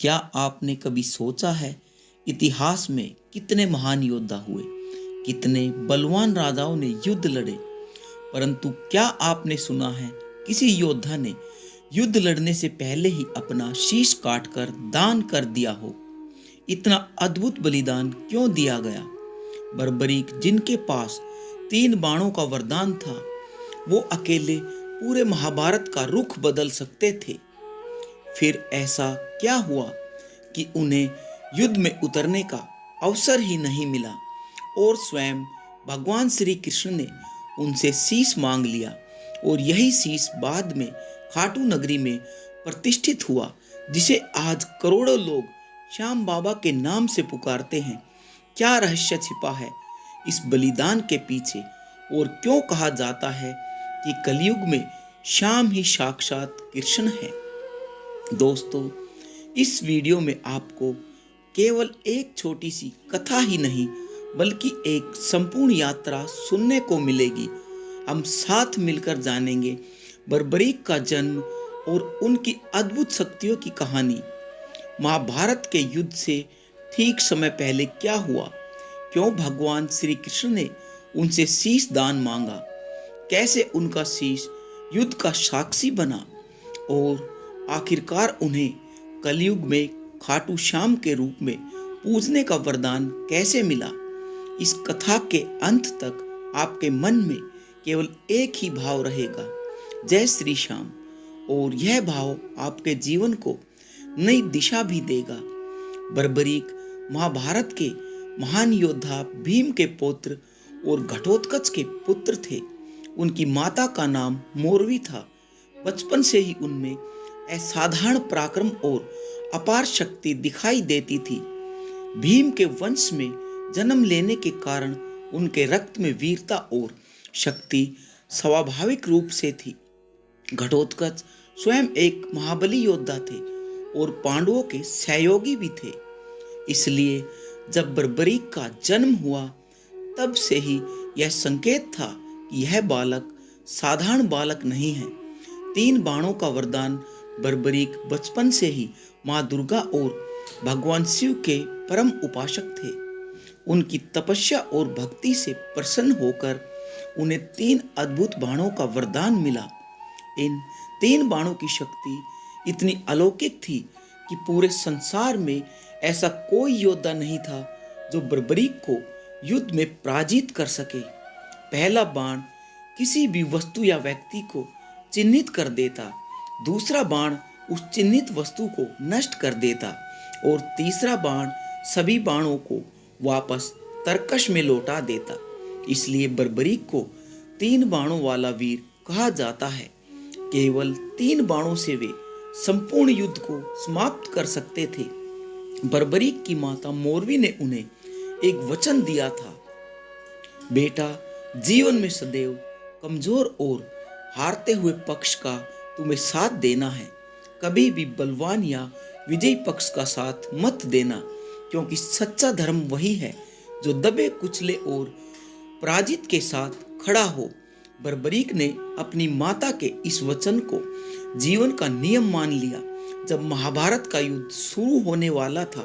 क्या आपने कभी सोचा है इतिहास में कितने महान योद्धा हुए, कितने बलवान राजाओं ने युद्ध लड़े, परंतु क्या आपने सुना है किसी योद्धा ने युद्ध लड़ने से पहले ही अपना शीश काटकर दान कर दिया हो? इतना अद्भुत बलिदान क्यों दिया गया? बर्बरीक, जिनके पास 3 बाणों का वरदान था, वो अकेले पूरे महाभारत का रुख बदल सकते थे। फिर ऐसा क्या हुआ कि उन्हें युद्ध में उतरने का अवसर ही नहीं मिला और स्वयं भगवान श्री कृष्ण ने उनसे शीश मांग लिया और यही शीश बाद में खाटू नगरी में प्रतिष्ठित हुआ, जिसे आज करोड़ों लोग श्याम बाबा के नाम से पुकारते हैं। क्या रहस्य छिपा है इस बलिदान के पीछे, और क्यों कहा जाता है कि कलयुग में श्याम ही साक्षात कृष्ण है? दोस्तों, इस वीडियो में आपको केवल एक छोटी सी कथा ही नहीं, बल्कि एक संपूर्ण यात्रा सुनने को मिलेगी। हम साथ मिलकर जानेंगे बर्बरीक का जन्म और उनकी अद्भुत शक्तियों की कहानी। महाभारत के युद्ध से ठीक समय पहले क्या हुआ, क्यों भगवान श्री कृष्ण ने उनसे शीश दान मांगा, कैसे उनका शीश युद्ध का साक्षी बना, और आखिरकार उन्हें कलयुग में खाटू श्याम के रूप में पूजने का वरदान कैसे मिला। इस कथा के अंत तक आपके मन में केवल एक ही भाव रहेगा, जय श्री श्याम, और यह भाव आपके जीवन को नई दिशा भी देगा। बर्बरीक महाभारत के महान योद्धा भीम के पुत्र और घटोत्कच के पुत्र थे। उनकी माता का नाम मोरवी था। बचपन से ही उनमें असाधारण पराक्रम और अपार शक्ति दिखाई देती थी। भीम के वंश में जन्म लेने के कारण उनके रक्त में वीरता और शक्ति स्वाभाविक रूप से थी। घटोत्कच स्वयं एक महाबली योद्धा थे और पांडवों के सहयोगी भी थे। इसलिए जब बर्बरीक का जन्म हुआ, तब से ही यह संकेत था कि यह बालक साधारण बालक नहीं है। 3 बाणों का वरदान बर्बरीक बचपन से ही माँ दुर्गा और भगवान शिव के परम उपासक थे। उनकी तपस्या और भक्ति से प्रसन्न होकर उन्हें 3 अद्भुत बाणों का वरदान मिला। इन 3 बाणों की शक्ति इतनी अलौकिक थी कि पूरे संसार में ऐसा कोई योद्धा नहीं था जो बर्बरीक को युद्ध में पराजित कर सके। पहला बाण किसी भी वस्तु या व्यक्ति को चिन्हित कर देता, दूसरा बाण उस चिन्हित वस्तु को नष्ट कर देता, और तीसरा बाण सभी बाणों को वापस तरकश में लौटा देता। इसलिए बर्बरीक को 3 बाणों वाला वीर कहा जाता है। केवल 3 बाणों से वे संपूर्ण युद्ध को समाप्त कर सकते थे। बर्बरीक की माता मोरवी ने उन्हें एक वचन दिया था, बेटा, जीवन में सदैव कमजोर और हारते हुए पक्ष का तुम्हें साथ देना है। कभी भी बलवान या विजयी पक्ष का साथ मत देना, क्योंकि सच्चा धर्म वही है जो दबे कुचले और पराजित के साथ खड़ा हो। बर्बरीक ने अपनी माता के इस वचन को जीवन का नियम मान लिया। जब महाभारत का युद्ध शुरू होने वाला था,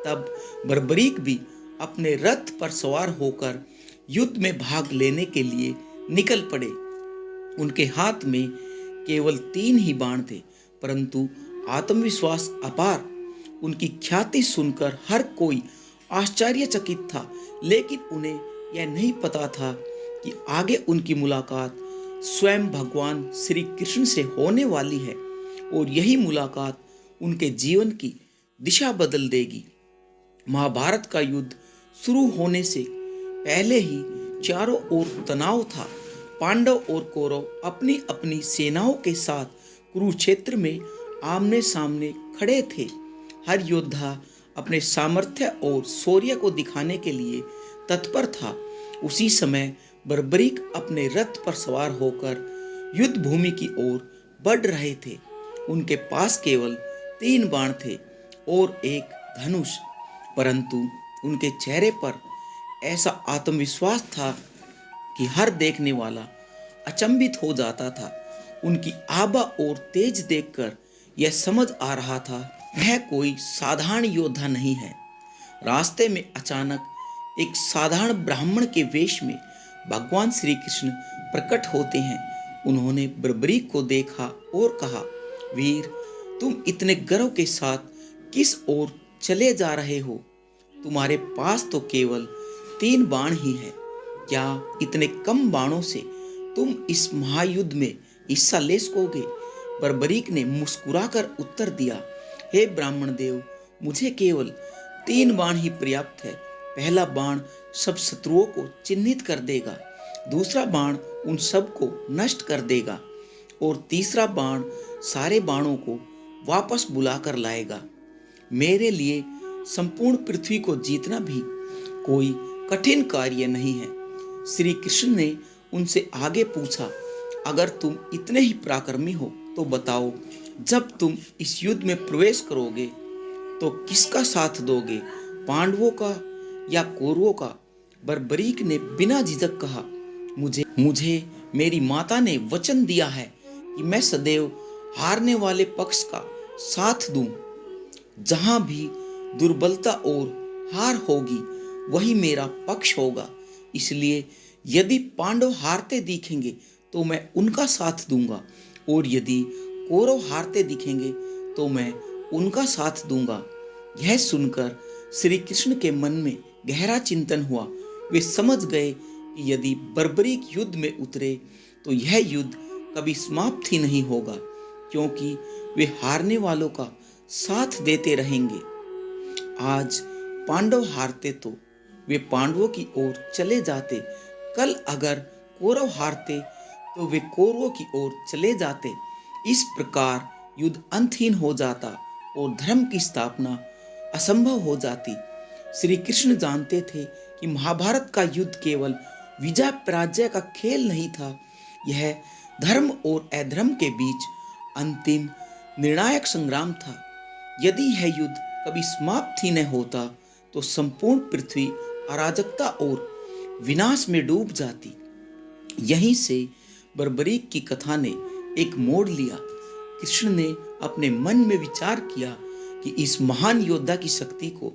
तब बर्बरीक भी अपने रथ पर सवार होकर युद्ध में भाग लेने के लिए निकल पड़े। उनके हाथ में केवल 3 ही बाण थे, परंतु आत्मविश्वास अपार। उनकी ख्याति सुनकर हर कोई आश्चर्यचकित था, लेकिन उन्हें यह नहीं पता था कि आगे उनकी मुलाकात स्वयं भगवान श्री कृष्ण से होने वाली है, और यही मुलाकात उनके जीवन की दिशा बदल देगी। महाभारत का युद्ध शुरू होने से पहले ही चारों ओर तनाव था। पांडव और कौरव अपनी अपनी सेनाओं के साथ कुरुक्षेत्र में आमने सामने खड़े थे। हर योद्धा अपने सामर्थ्य और शौर्य को दिखाने के लिए तत्पर था। उसी समय बर्बरीक अपने रथ पर सवार होकर युद्ध भूमि की ओर बढ़ रहे थे। उनके पास केवल 3 बाण थे और एक धनुष, परंतु उनके चेहरे पर ऐसा आत्मविश्वास था कि हर देखने वाला अचंभित हो जाता था। उनकी आभा और तेज देखकर यह समझ आ रहा था यह कोई साधारण योद्धा नहीं है। रास्ते में अचानक एक साधारण ब्राह्मण के वेश में भगवान श्री कृष्ण प्रकट होते हैं। उन्होंने बर्बरीक को देखा और कहा, वीर, तुम इतने गर्व के साथ किस ओर चले जा रहे हो? तुम्हारे पास तो केवल 3 बाण ही है। क्या इतने कम बाणों से तुम इस महायुद्ध में हिस्सा ले सकोगे? बर्बरीक ने मुस्कुराकर उत्तर दिया, हे ब्राह्मण देव, मुझे केवल 3 बाण ही पर्याप्त है। पहला बाण सब शत्रुओं को चिन्हित कर देगा, दूसरा बाण उन सब को नष्ट कर देगा और तीसरा बाण सारे बाणों को वापस बुलाकर लाएगा। मेरे लिए संपूर्ण पृथ्वी को जीतना भी कोई कठिन कार्य नहीं है। श्री कृष्ण ने उनसे आगे पूछा, अगर तुम इतने ही पराक्रमी हो तो बताओ, जब तुम इस युद्ध में प्रवेश करोगे तो किसका साथ दोगे, पांडवों का या कौरवों का? बर्बरीक ने बिना झिझक कहा, मुझे मेरी माता ने वचन दिया है कि मैं सदैव हारने वाले पक्ष का साथ दूं। जहां भी दुर्बलता और हार होगी वही मेरा पक्ष होगा। इसलिए यदि पांडव हारते दिखेंगे तो मैं उनका साथ दूंगा और यदि कौरव हारते दिखेंगे तो मैं उनका साथ दूंगा। यह सुनकर श्री कृष्ण के मन में गहरा चिंतन हुआ। वे समझ गए कि यदि बर्बरीक युद्ध में उतरे तो यह युद्ध कभी समाप्त ही नहीं होगा, क्योंकि वे हारने वालों का साथ देते रहेंगे। आज पांडव हारते तो वे पांडवों की ओर चले जाते, कल अगर कौरव हारते तो वे कौरवों की ओर चले जाते। इस प्रकार युद्ध अंतहीन हो जाता और धर्म की स्थापना असंभव हो जाती। श्री कृष्ण जानते थे कि महाभारत का युद्ध केवल विजय पराजय का खेल नहीं था, यह धर्म और अधर्म के बीच अंतिम निर्णायक संग्राम था। यदि यह युद्ध कभी समाप्त ही न होता तो संपूर्ण पृथ्वी अराजकता और विनाश में डूब जाती। यहीं से बर्बरीक की कथा ने एक मोड़ लिया। कृष्ण ने अपने मन में विचार किया कि इस महान योद्धा की शक्ति को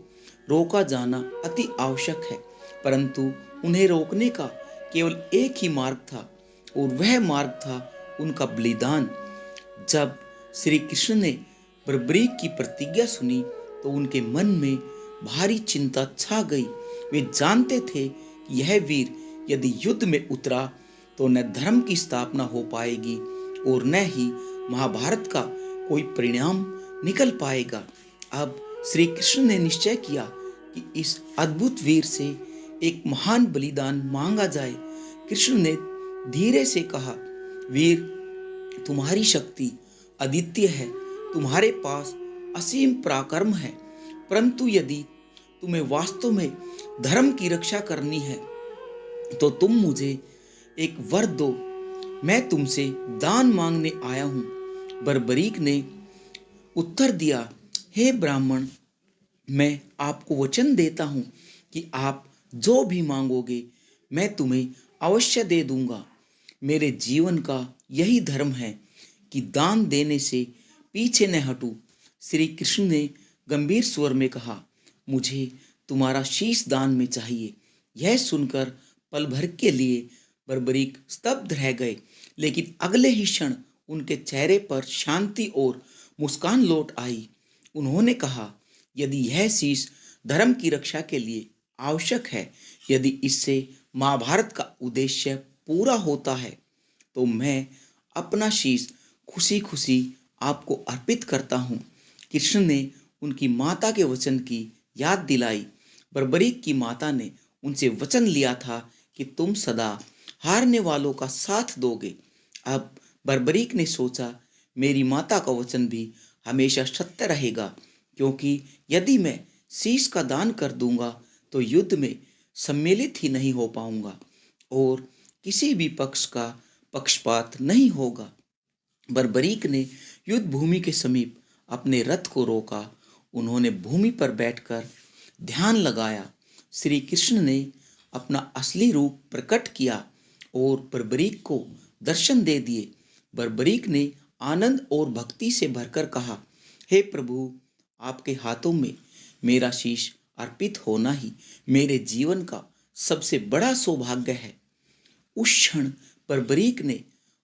रोका जाना अति आवश्यक है, परंतु उन्हें रोकने का केवल एक ही मार्ग था और वह मार्ग था उनका बलिदान। जब श्री कृष्ण ने बर्बरीक की प्रतिज्ञा सुनी तो उनके मन में भारी चिंता छा गई। वे जानते थे कि यह वीर यदि युद्ध में उतरा तो न धर्म की स्थापना हो पाएगी और न ही महाभारत का कोई परिणाम निकल पाएगा। अब श्री कृष्ण ने निश्चय किया कि इस अद्भुत वीर से एक महान बलिदान मांगा जाए। कृष्ण ने धीरे से कहा, वीर, तुम्हारी शक्ति अद्वितीय है, तुम्हारे पास असीम पराक्रम है, परंतु यदि तुम्हें वास्तव में धर्म की रक्षा करनी है तो तुम मुझे एक वर दो। मैं तुमसे दान मांगने आया हूं। बर्बरीक ने उत्तर दिया, हे ब्राह्मण, मैं आपको वचन देता हूं कि आप जो भी मांगोगे मैं तुम्हें अवश्य दे दूंगा। मेरे जीवन का यही धर्म है कि दान देने से पीछे न हटूं। श्री कृष्ण ने गंभीर स्वर में कहा, मुझे तुम्हारा शीश दान में चाहिए। यह सुनकर पल भर के लिए बर्बरीक स्तब्ध रह गए, लेकिन अगले ही क्षण उनके चेहरे पर शांति और मुस्कान लौट आई। उन्होंने कहा, यदि यह शीश धर्म की रक्षा के लिए आवश्यक है, यदि इससे महाभारत का उद्देश्य पूरा होता है, तो मैं अपना शीश खुशी खुशी आपको अर्पित करता हूँ। कृष्ण ने उनकी माता के वचन की याद दिलाई। बर्बरीक की माता ने उनसे वचन लिया था कि तुम सदा हारने वालों का साथ दोगे। अब बर्बरीक ने सोचा, मेरी माता का वचन भी हमेशा सत्य रहेगा, क्योंकि यदि मैं शीश का दान कर दूंगा तो युद्ध में सम्मिलित ही नहीं हो पाऊंगा और किसी भी पक्ष का पक्षपात नहीं होगा। बर्बरीक ने युद्ध भूमि के समीप अपने रथ को रोका। उन्होंने भूमि पर बैठकर ध्यान लगाया। श्री कृष्ण ने अपना असली रूप प्रकट किया और बर्बरीक को दर्शन दे दिए। बर्बरीक ने आनंद और भक्ति से भरकर कहा, हे प्रभु, आपके हाथों में मेरा शीश अर्पित होना ही मेरे जीवन का सबसे बड़ा सौभाग्य है। उस क्षण बर्बरीक ने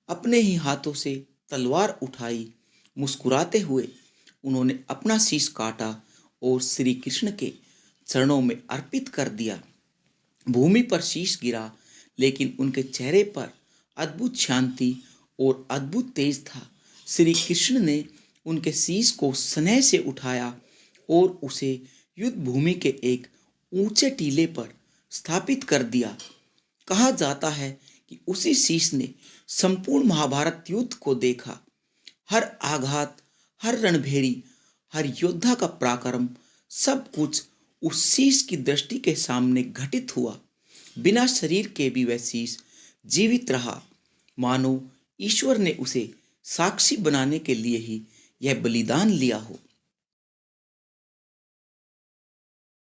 अपने ही हाथों से तलवार उठाई। मुस्कुराते हुए उन्होंने अपना शीश काटा और श्री कृष्ण के चरणों में अर्पित कर दिया। भूमि पर शीश गिरा, लेकिन उनके चेहरे पर अद्भुत शांति और अद्भुत तेज था। श्री कृष्ण ने उनके शीश को स्नेह से उठाया और उसे युद्ध भूमि के एक ऊंचे टीले पर स्थापित कर दिया। कहा जाता है कि उसी शीश ने संपूर्ण महाभारत युद्ध को देखा। हर आघात, हर रणभेरी, हर योद्धा का पराक्रम, सब कुछ उस शीश की दृष्टि के सामने घटित हुआ। बिना शरीर के भी वह शीश जीवित रहा, मानो ईश्वर ने उसे साक्षी बनाने के लिए ही यह बलिदान लिया हो।